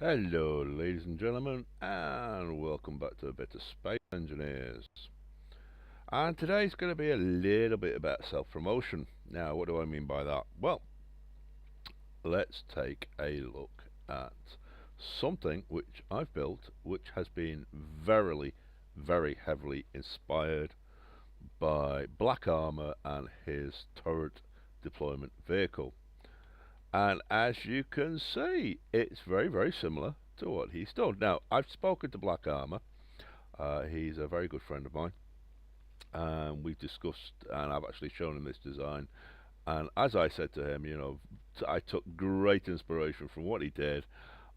Hello, ladies and gentlemen, and welcome back to a bit of Space Engineers. And today's going to be a little bit about self-promotion. Now, what do I mean by that? Well, let's take a look at something which I've built, which has been very heavily inspired by Black Armour and his turret deployment vehicle. And as you can see, it's very similar to what he's done. Now, I've spoken to Black Armour. He's a very good friend of mine, and we've discussed, and I've actually shown him this design. And as I said to him, I took great inspiration from what he did,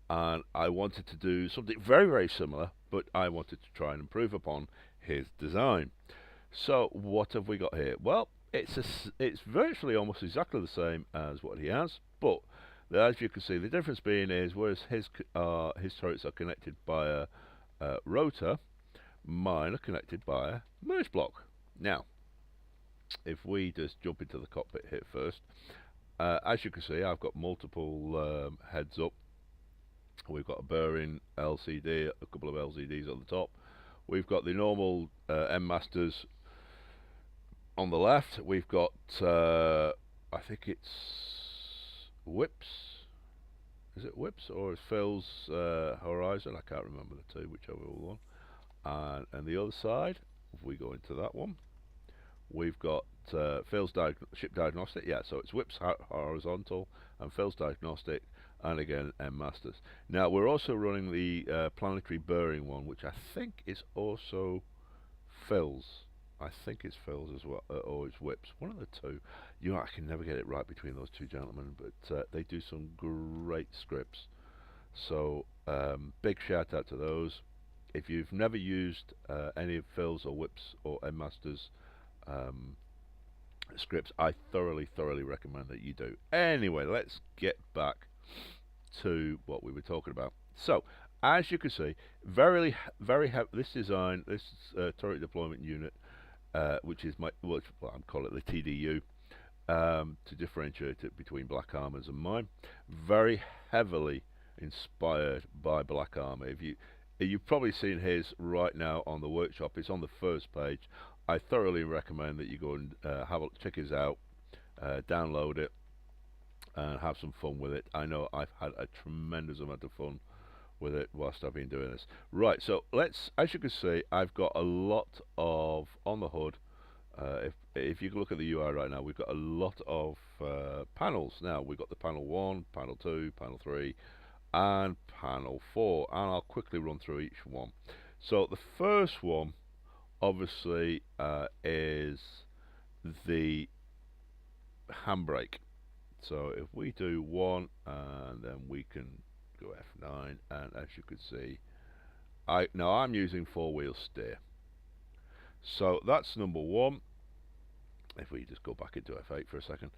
and I wanted to do something very similar, but I wanted to try and improve upon his design. So what have we got here? Well, it's virtually almost exactly the same as what he has, but as you can see, the difference being is whereas his turrets are connected by a rotor, mine are connected by a merge block. Now, if we just jump into the cockpit here first, as you can see, I've got multiple heads up. We've got a bearing LCD, a couple of LCDs on the top. We've got the normal M Masters on the left. We've got, I think it's whips. Is it whips or is Phil's Horizon? I can't remember the two, whichever one. And the other side, if we go into that one, we've got Phil's ship diagnostic. Yeah, so it's whips horizontal and Phil's diagnostic, and again M Masters. Now we're also running the planetary bearing one, which I think is also Phil's. I think it's Phil's as well, or it's Whips. One of the two. I can never get it right between those two gentlemen, but they do some great scripts. So big shout out to those. If you've never used any of Phil's or Whips or M Masters um, scripts, I thoroughly recommend that you do. Anyway, let's get back to what we were talking about. So, as you can see, this design, this turret deployment unit, which is well, I'm calling it the TDU, to differentiate it between Black Armor's and mine. Very heavily inspired by Black Armor. You've probably seen his right now on the workshop. It's on the first page. I thoroughly recommend that you go and check his out, download it, and have some fun with it. I know I've had a tremendous amount of fun with it whilst I've been doing this. Right, so as you can see, I've got a lot of, on the hood, if you look at the UI right now, we've got a lot of panels. Now, we've got the panel 1, panel 2, panel 3, and panel 4, and I'll quickly run through each one. So the first one, obviously, is the handbrake. So if we do 1, and then we can go F9, and as you can see, now I'm using 4-wheel steer. So that's number 1. If we just go back into F8 for a second,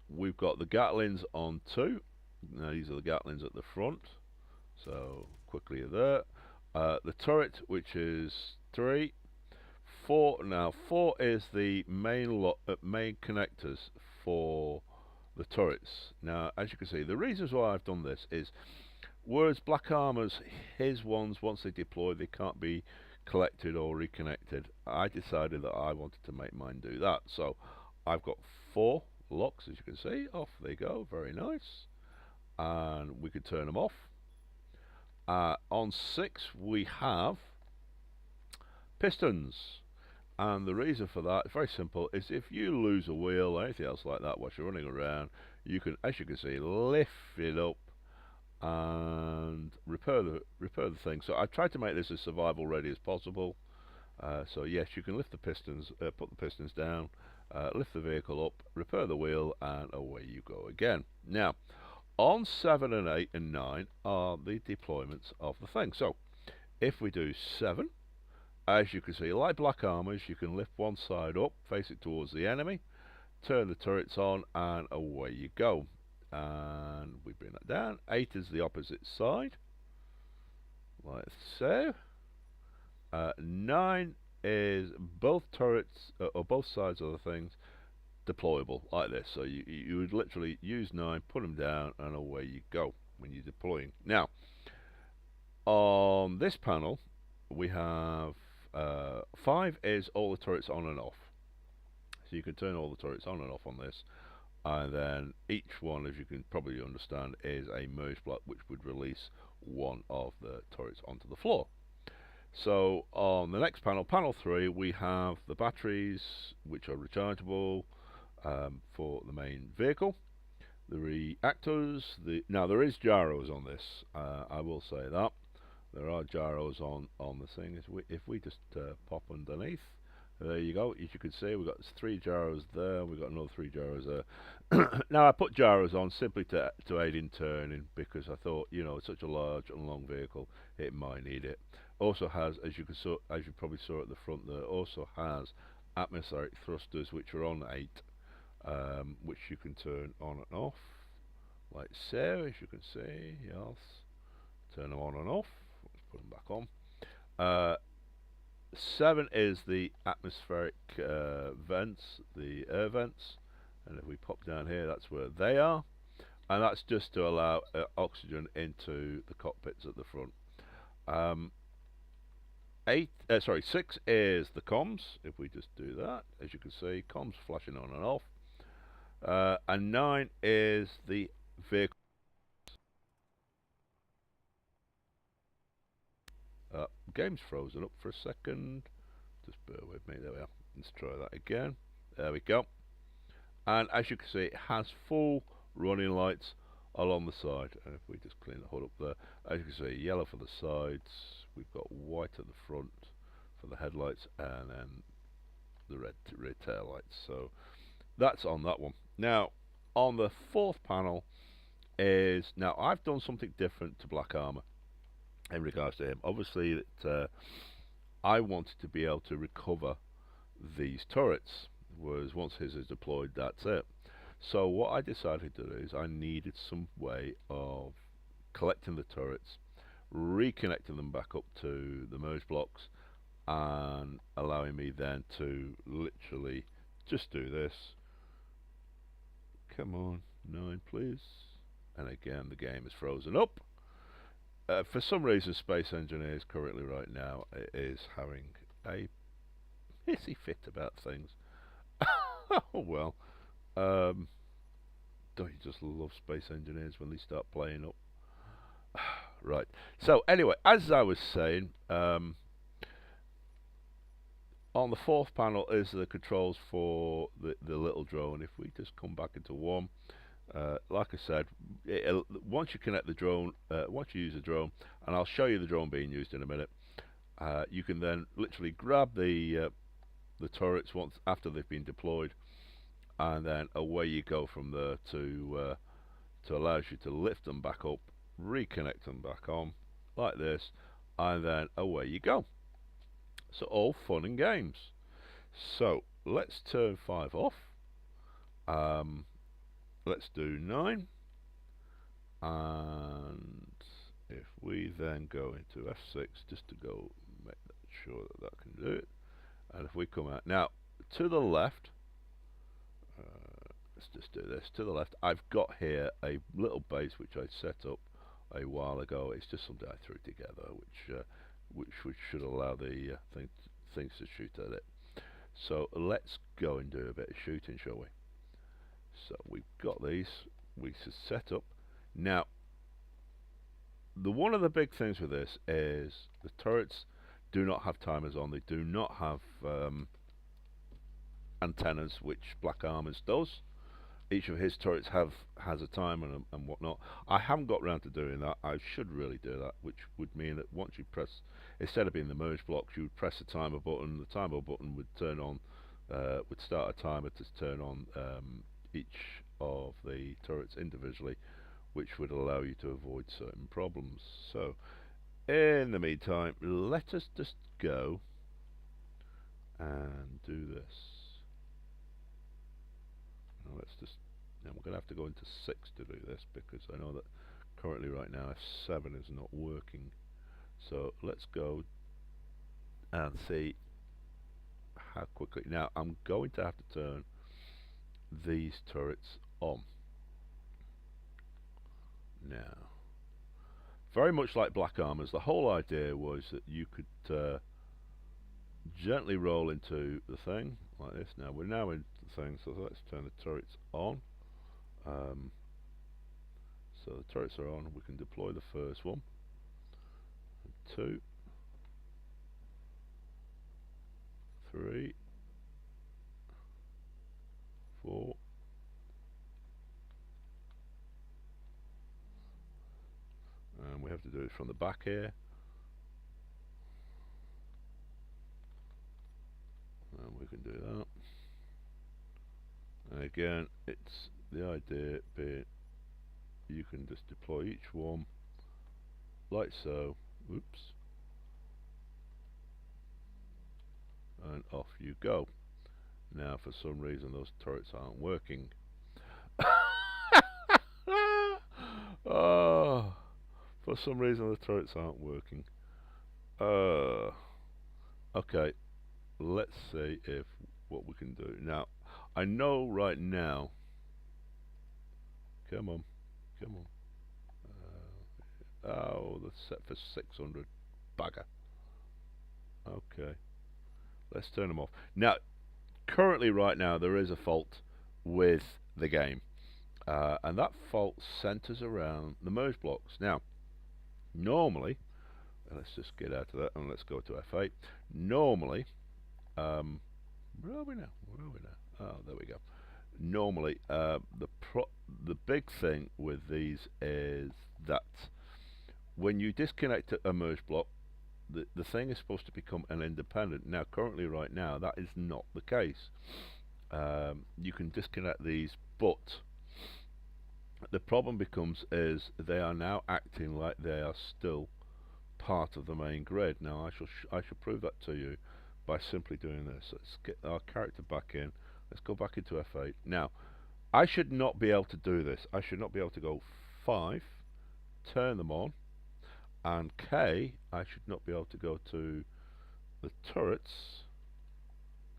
we've got the Gatlins on 2. Now these are the Gatlins at the front. So quickly there. The turret, which is 3. 4. Now 4 is the main connectors for the turrets. Now, as you can see, the reasons why I've done this is, whereas Black Armor's, his ones, once they deploy, they can't be collected or reconnected. I decided that I wanted to make mine do that. So I've got 4 locks, as you can see. Off they go, very nice. And we could turn them off. On 6 we have pistons. And the reason for that is very simple, is if you lose a wheel or anything else like that while you're running around, you can, as you can see, lift it up and repair the thing. So I've tried to make this as survival ready as possible. So yes, you can lift the pistons, put the pistons down, lift the vehicle up, repair the wheel, and away you go again. Now, on 7 and 8 and 9 are the deployments of the thing. So if we do 7, as you can see, like Black Armors, you can lift one side up, face it towards the enemy, turn the turrets on, and away you go. And we bring that down. 8 is the opposite side, like so. 9 is both turrets, or both sides of the things, deployable like this. So you would literally use 9, put them down, and away you go when you're deploying. Now, on this panel, we have 5 is all the turrets on and off. So you can turn all the turrets on and off on this. And then each one, as you can probably understand, is a merge block which would release one of the turrets onto the floor. So on the next panel, panel 3, we have the batteries which are rechargeable for the main vehicle. The reactors, now there is gyros on this, I will say that. There are gyros on the thing. If we just pop underneath, there you go. As you can see, we've got 3 gyros there. We've got another 3 gyros there. Now I put gyros on simply to aid in turning, because I thought, you know, it's such a large and long vehicle, it might need it. Also has, as you probably saw at the front there, also has atmospheric thrusters which are on 8, which you can turn on and off, like so. As you can see, yes, turn them on and off. Let's put them back on. 7 is the atmospheric vents, the air vents, and if we pop down here, that's where they are, and that's just to allow oxygen into the cockpits at the front. 6 is the comms. If we just do that, as you can see, comms flashing on and off, and 9 is the vehicle. Game's frozen up for a second. Just bear with me. There we are. Let's try that again. There we go. And as you can see, it has full running lights along the side. And if we just clean the hood up there, as you can see, yellow for the sides. We've got white at the front for the headlights, and then the red tail lights. So that's on that one. Now, on the 4th panel is, now I've done something different to Black Armor in regards to him. Obviously, that I wanted to be able to recover these turrets, whereas once his is deployed, that's it. So what I decided to do is I needed some way of collecting the turrets, reconnecting them back up to the merge blocks, and allowing me then to literally just do this. Come on, 9 please. And again, the game is frozen up. For some reason, Space Engineers currently right now is having a hissy fit about things. Oh well. Don't you just love Space Engineers when they start playing up? Right. So anyway, as I was saying, on the 4th panel is the controls for the little drone. If we just come back into 1, like I said, once you connect the drone, once you use the drone, and I'll show you the drone being used in a minute, you can then literally grab the turrets once after they've been deployed, and then away you go from there to allows you to lift them back up, reconnect them back on like this, and then away you go. So all fun and games. So let's turn 5 off. Let's do 9, and if we then go into F6 just to go make sure that that can do it, and if we come out now to the left, let's just do this to the left. I've got here a little base which I set up a while ago. It's just something I threw together, which should allow the things to shoot at it. So let's go and do a bit of shooting, shall we? So we've got these, we should set up. Now, one of the big things with this is the turrets do not have timers on. They do not have antennas, which Black Armor's does. Each of his turrets has a timer and whatnot. I haven't got round to doing that. I should really do that, which would mean that once you press, instead of being the merge blocks, you would press the timer button. The timer button would turn on, would start a timer to turn on each of the turrets individually, which would allow you to avoid certain problems. So in the meantime, let us just go and do this. Now we're going to have to go into 6 to do this, because I know that currently right now F7 is not working. So let's go and see how quickly. Now I'm going to have to turn these turrets on. Now, very much like Black Armors, the whole idea was that you could gently roll into the thing like this. Now we're now in the thing, so let's turn the turrets on. So the turrets are on. We can deploy the first one, 2, 3, 4, and we have to do it from the back here. And we can do that. And again, it's the idea being you can just deploy each one like so. Oops. And off you go. Now for some reason those turrets aren't working. Oh, for some reason the turrets aren't working. Okay, let's see if what we can do. Now, I know right now. Come on, come on. Oh, that's set for 600. Bugger. Okay, let's turn them off. Now, currently right now there is a fault with the game. And that fault centers around the merge blocks. Now, normally, let's just get out of that and let's go to F8. Normally, where are we now? Where are we now? Oh, there we go. Normally, the big thing with these is that when you disconnect a merge block, the thing is supposed to become an independent. Now, currently, right now, that is not the case. You can disconnect these, but the problem becomes is they are now acting like they are still part of the main grid. Now I shall prove that to you by simply doing this. Let's get our character back in. Let's go back into F8. Now I should not be able to do this. I should not be able to go 5, turn them on, and K, I should not be able to go to the turrets,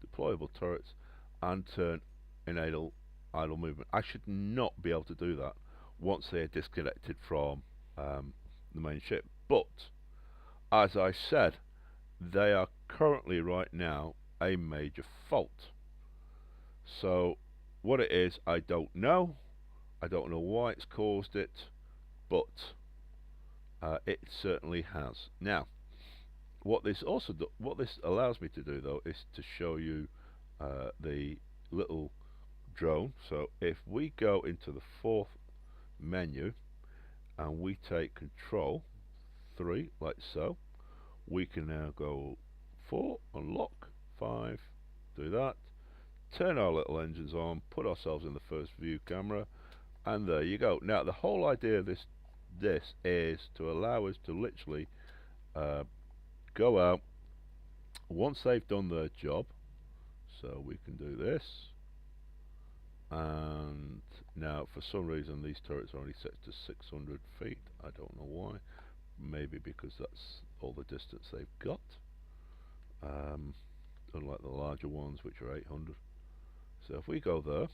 deployable turrets, and turn enable idle movement. I should not be able to do that once they are disconnected from the main ship. But as I said, they are currently right now a major fault. So what it is, I don't know. I don't know why it's caused it, but it certainly has. Now, what this allows me to do though is to show you the little drone. So if we go into the 4th menu and we take control 3 like so, we can now go 4, unlock, 5, do that, turn our little engines on, put ourselves in the first view camera, and there you go. Now the whole idea of this is to allow us to literally go out once they've done their job. So we can do this, and now for some reason these turrets are only set to 600 feet. I don't know why. Maybe because that's all the distance they've got, unlike the larger ones which are 800. So if we go there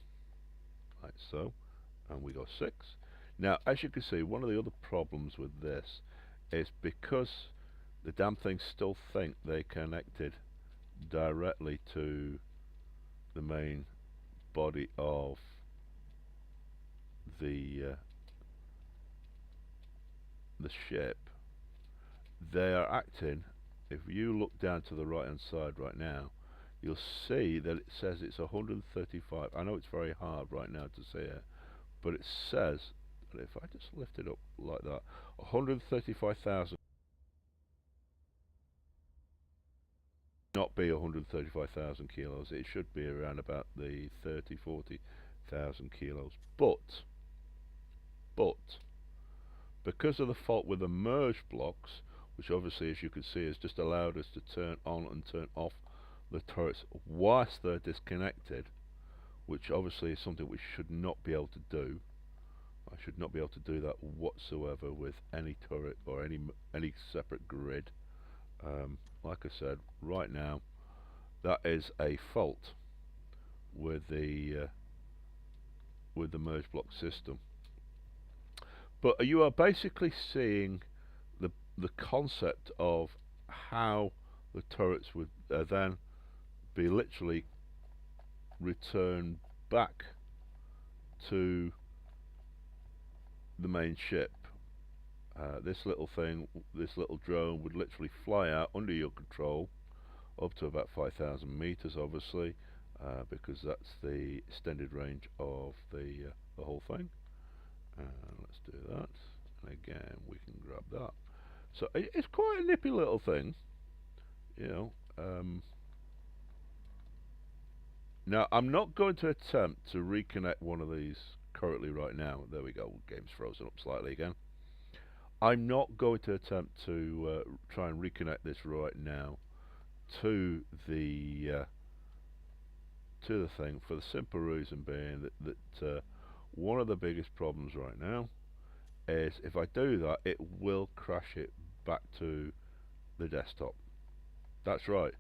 like so, and we go 6. Now as you can see, one of the other problems with this is because the damn things still think they connected directly to the main body of the ship. They are acting, if you look down to the right hand side right now, you'll see that it says it's 135. I know it's very hard right now to say it, but it says, if I just lift it up like that, 135,000, not be 135,000 kilos. It should be around about the 40,000 kilos. But because of the fault with the merge blocks, which obviously, as you can see, has just allowed us to turn on and turn off the turrets whilst they're disconnected, which obviously is something we should not be able to do. I should not be able to do that whatsoever with any turret or any separate grid. Like I said, right now that is a fault with the with the merge block system. But you are basically seeing the concept of how the turrets would then be literally returned back to the main ship. This little thing, this little drone would literally fly out under your control up to about 5,000 meters, obviously, because that's the extended range of the whole thing. Let's do that, and again we can grab that. So it's quite a nippy little thing, you know. Now I'm not going to attempt to reconnect one of these currently right now. There we go. Game's frozen up slightly again. I'm not going to attempt to try and reconnect this right now to the thing, for the simple reason being that one of the biggest problems right now is if I do that, it will crash it back to the desktop. That's right.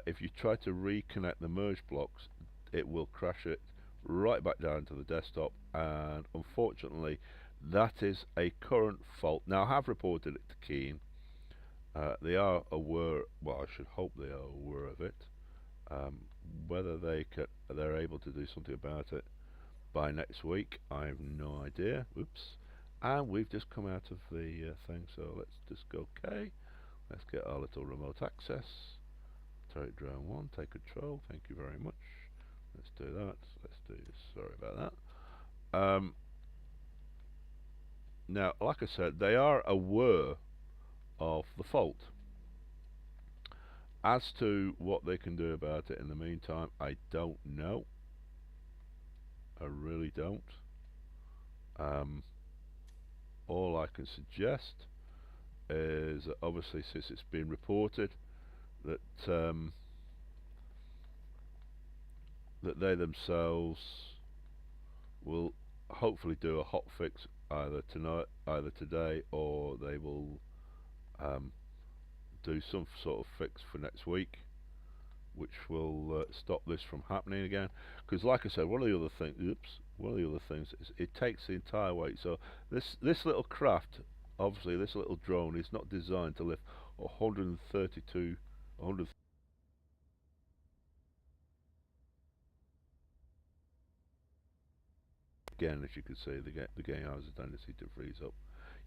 If you try to reconnect the merge blocks, it will crash it right back down to the desktop, and unfortunately that is a current fault. Now I have reported it to Keen. They are aware, well I should hope they are aware of it. Whether they're able to do something about it by next week, I have no idea. Oops. And we've just come out of the thing, so let's just go OK. Let's get our little remote access. Turret drone 1, take control. Thank you very much. Let's do that. Let's do this. Sorry about that. Now, like I said, they are aware of the fault. As to what they can do about it in the meantime, I don't know. I really don't. All I can suggest is that obviously, since it's been reported that that they themselves will hopefully do a hot fix either tonight, either today, or they will do some sort of fix for next week, which will stop this from happening again. Because, like I said, one of the other things is it takes the entire weight. So this little craft, obviously, this little drone is not designed to lift 132, 100. Again, as you can see, the game has a tendency to freeze up.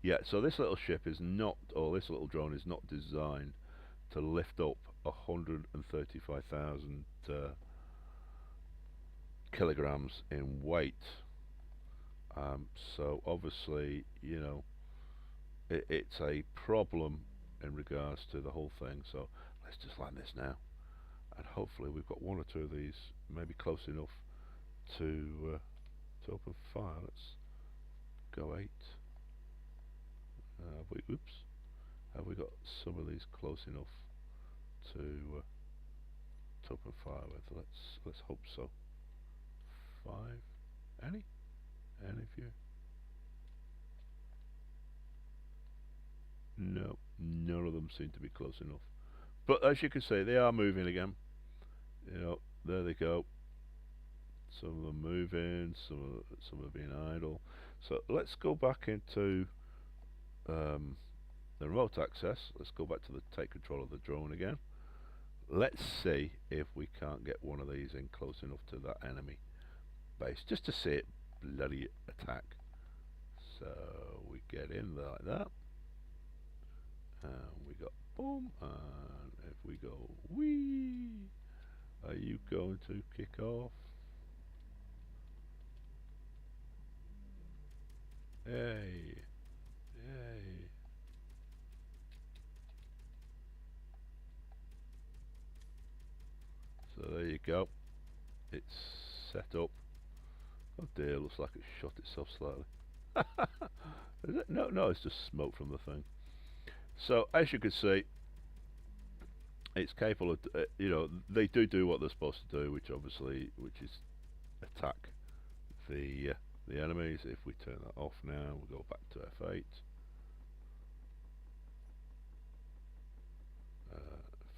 Yeah, so this little ship is not, or this little drone is not designed to lift up 135,000 kilograms in weight. So obviously, you know, it's a problem in regards to the whole thing. So let's just land this now, and hopefully we've got one or two of these maybe close enough to open fire. Let's go 8. Have we got some of these close enough to open fire with? Let's hope so. 5. Any of you? No, none of them seem to be close enough. But as you can see, they are moving again. You know, there they go. Some of them moving, some are being idle. So let's go back into the remote access. Let's go back to the take control of the drone again. Let's see if we can't get one of these in close enough to that enemy base, just to see it bloody attack. So we get in like that, and we got boom, and if we go wee, are you going to kick off? Hey, hey. So there you go. It's set up. Oh dear, looks like it shot itself slightly. Is it? No, it's just smoke from the thing. So as you can see, it's capable of, you know, they do what they're supposed to do, which is attack the enemies. If we turn that off now, we'll go back to F8.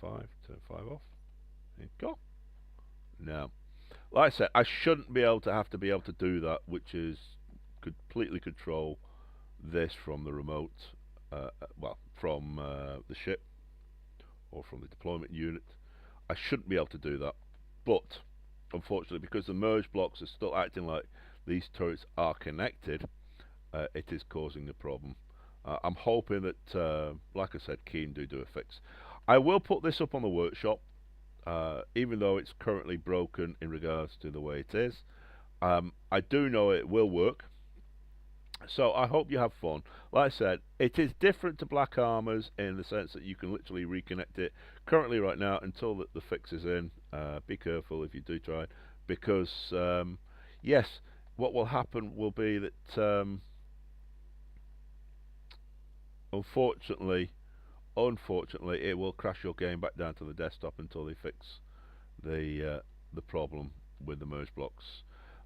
5, turn 5 off, and go. Now, Like I said, I shouldn't be able to have to be able to do that, which is completely control this from the remote, well, from the ship or from the deployment unit. I shouldn't be able to do that, but unfortunately, because the merge blocks are still acting like these turrets are connected, it is causing a problem. I'm hoping that, like I said, Keen do a fix. I will put this up on the workshop, even though it's currently broken in regards to the way it is. I do know it will work, so I hope you have fun. Like I said, it is different to Black Armor's in the sense that you can literally reconnect it currently right now until the fix is in. Be careful if you do try it, because yes, what will happen will be that unfortunately, unfortunately, it will crash your game back down to the desktop until they fix the problem with the merge blocks.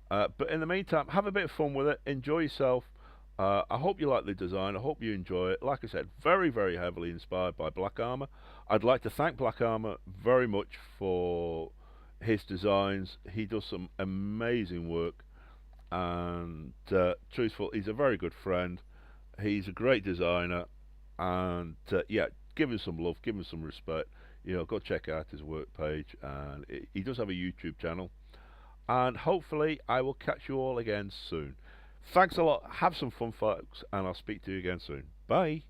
But in the meantime, have a bit of fun with it. Enjoy yourself. I hope you like the design. I hope you enjoy it. Like I said, very, very heavily inspired by Black Armor. I'd like to thank Black Armor very much for his designs. He does some amazing work, and truthful, he's a very good friend. He's a great designer, and yeah, give him some love, give him some respect. You know, go check out his work page, and he does have a YouTube channel. And hopefully, I will catch you all again soon. Thanks a lot. Have some fun, folks, and I'll speak to you again soon. Bye.